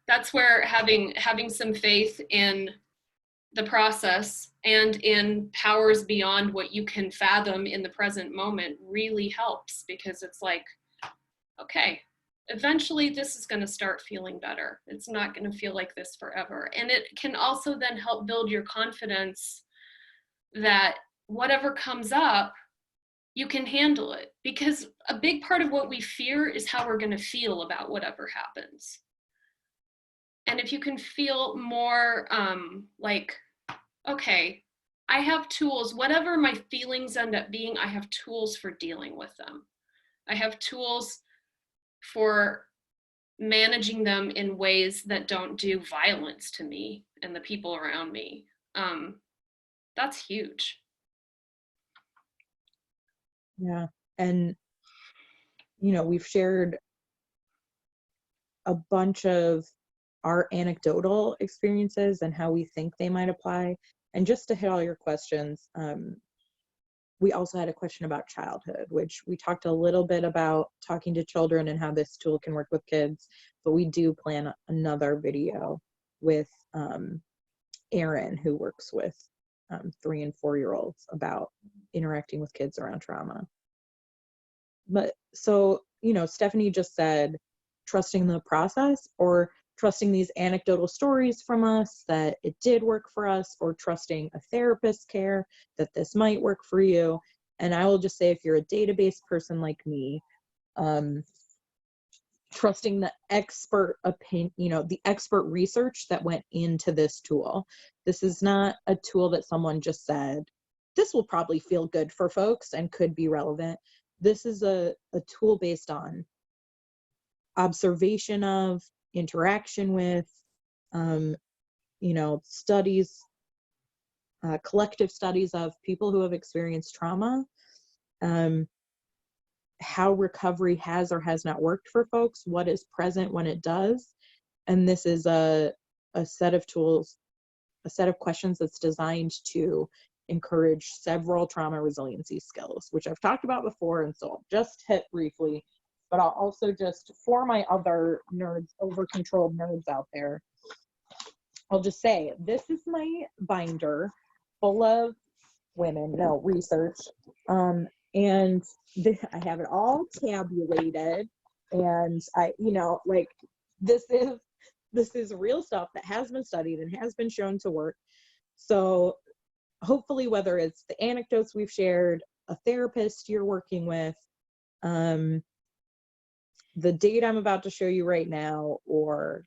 that's where having some faith in the process and in powers beyond what you can fathom in the present moment really helps, because it's like, okay, eventually this is going to start feeling better. It's not going to feel like this forever. And it can also then help build your confidence that whatever comes up, you can handle it. Because a big part of what we fear is how we're going to feel about whatever happens. And if you can feel more like, okay, I have tools, whatever my feelings end up being, I have tools for dealing with them. I have tools for managing them in ways that don't do violence to me and the people around me. That's huge. Yeah. And, you know, we've shared a bunch of our anecdotal experiences and how we think they might apply. And just to hit all your questions, we also had a question about childhood, which we talked a little bit about talking to children and how this tool can work with kids, but we do plan another video with Erin, who works with 3 and 4-year-olds, about interacting with kids around trauma. But so, you know, Stephanie just said trusting the process, or trusting these anecdotal stories from us that it did work for us, or trusting a therapist's care that this might work for you. And I will just say, if you're a database person like me, trusting the expert opinion, you know, the expert research that went into this tool. This is not a tool that someone just said, this will probably feel good for folks and could be relevant. This is a tool based on observation of, interaction with, you know, studies, collective studies of people who have experienced trauma, how recovery has or has not worked for folks, what is present when it does. And this is a set of tools, a set of questions that's designed to encourage several trauma resiliency skills, which I've talked about before, and so I'll just hit briefly. But I'll also just, for my other nerds, over-controlled nerds out there, I'll just say, this is my binder full of research. And I have it all tabulated, and I, you know, like, this is real stuff that has been studied and has been shown to work. So hopefully, whether it's the anecdotes we've shared, a therapist you're working with, the data I'm about to show you right now, or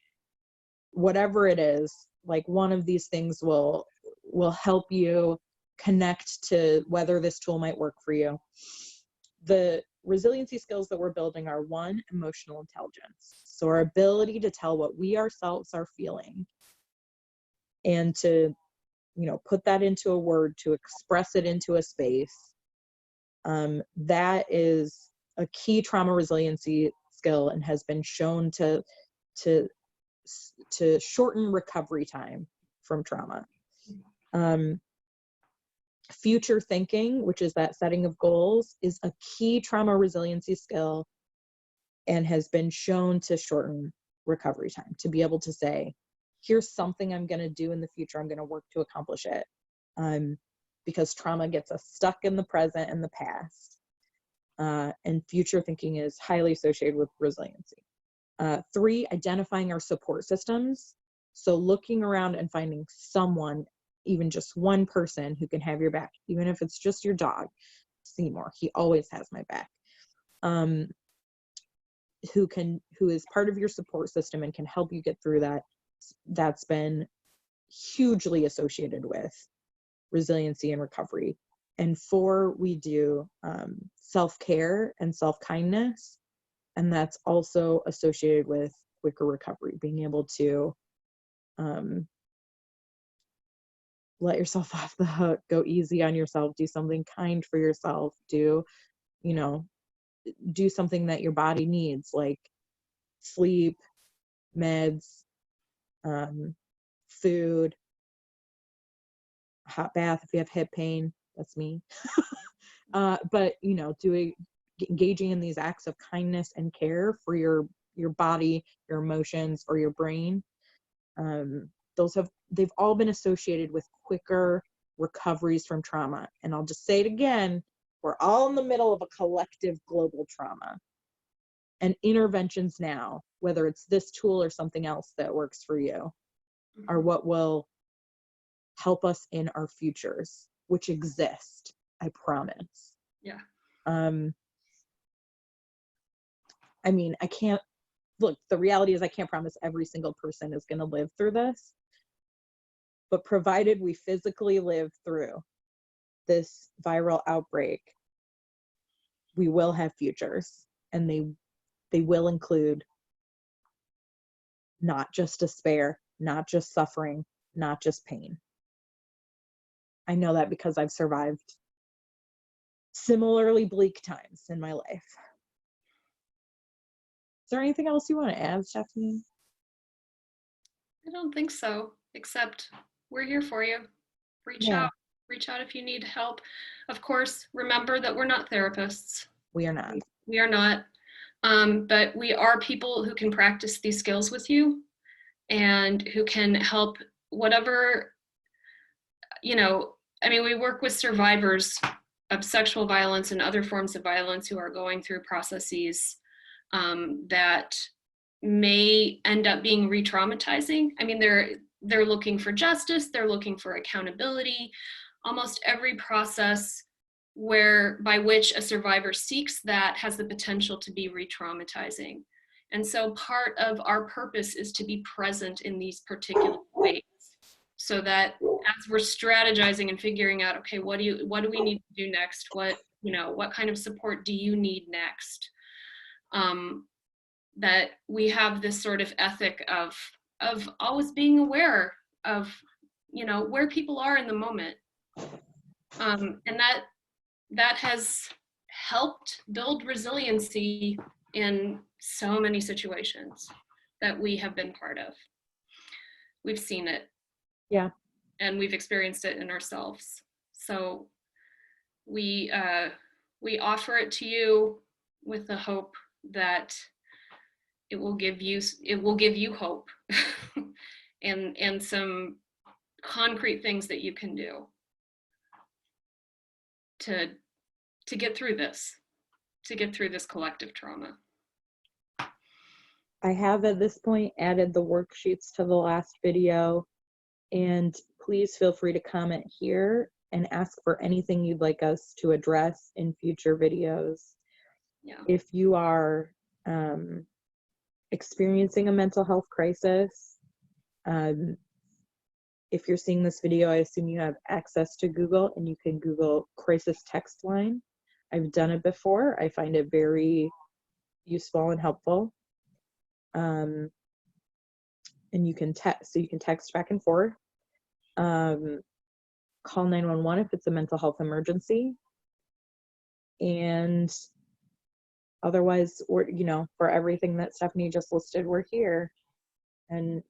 whatever it is, like, one of these things will help you connect to whether this tool might work for you. The resiliency skills that we're building are: 1, emotional intelligence. So our ability to tell what we ourselves are feeling, and to, you know, put that into a word, to express it into a space. That is a key trauma resiliency skill, and has been shown to shorten recovery time from trauma. Future thinking, which is that setting of goals, is a key trauma resiliency skill, and has been shown to shorten recovery time, to be able to say, here's something I'm going to do in the future, I'm going to work to accomplish it, because trauma gets us stuck in the present and the past. And future thinking is highly associated with resiliency. 3, identifying our support systems. So looking around and finding someone, even just one person, who can have your back, even if it's just your dog, Seymour, he always has my back, who is part of your support system and can help you get through that. That's been hugely associated with resiliency and recovery. And 4, we do self-care and self-kindness, and that's also associated with quicker recovery, being able to let yourself off the hook, go easy on yourself, do something kind for yourself, do something that your body needs, like sleep, meds, food, hot bath if you have hip pain. That's me. But, you know, engaging in these acts of kindness and care for your body, your emotions, or your brain. They've all been associated with quicker recoveries from trauma. And I'll just say it again, we're all in the middle of a collective global trauma. And interventions now, whether it's this tool or something else that works for you, are what will help us in our futures, which exist, I promise. Yeah. I mean, I can't, look, the reality is I can't promise every single person is going to live through this, but provided we physically live through this viral outbreak, we will have futures, and they will include not just despair, not just suffering, not just pain. I know that because I've survived similarly bleak times in my life. Is there anything else you want to add, Stephanie? I don't think so, except we're here for you. Reach Yeah. out. Reach out if you need help. Of course, remember that we're not therapists. We are not. We are not. But we are people who can practice these skills with you and who can help whatever, you know, I mean, we work with survivors of sexual violence and other forms of violence who are going through processes that may end up being re-traumatizing. I mean, they're looking for justice, they're looking for accountability. Almost every process by which a survivor seeks that has the potential to be re-traumatizing. And so part of our purpose is to be present in these particular ways, so that as we're strategizing and figuring out, okay, what do we need to do next? What kind of support do you need next? That we have this sort of ethic of always being aware of, where people are in the moment. And that has helped build resiliency in so many situations that we have been part of. We've seen it. Yeah. And we've experienced it in ourselves. So we offer it to you with the hope that it will give you hope and some concrete things that you can do to get through this collective trauma. I have at this point added the worksheets to the last video, and please feel free to comment here and ask for anything you'd like us to address in future videos. Yeah. If you are experiencing a mental health crisis, if you're seeing this video, I assume you have access to Google, and you can Google crisis text line. I've done it before. I find it very useful and helpful. And you can text back and forth. Call 911 if it's a mental health emergency. And otherwise, for everything that Stephanie just listed, we're here. And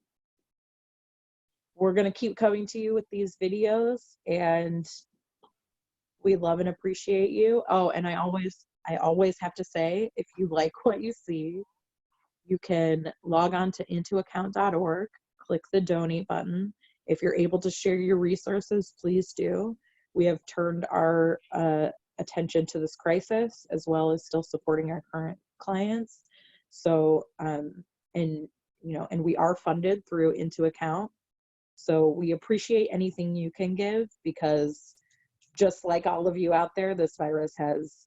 we're going to keep coming to you with these videos, and we love and appreciate you. Oh, and I always have to say, if you like what you see, you can log on to intoaccount.org, click the donate button. If you're able to share your resources, please do. We have turned our attention to this crisis, as well as still supporting our current clients. So, and we are funded through Into Account. So we appreciate anything you can give, because just like all of you out there, this virus has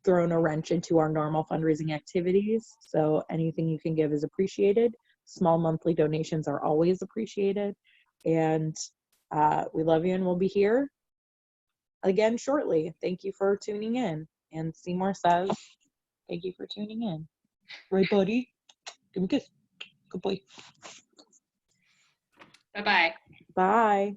thrown a wrench into our normal fundraising activities. So anything you can give is appreciated. Small monthly donations are always appreciated. And we love you, and we'll be here again shortly. Thank you for tuning in. And Seymour says, thank you for tuning in. Right, buddy? Give me a kiss. Good boy. Bye-bye. Bye.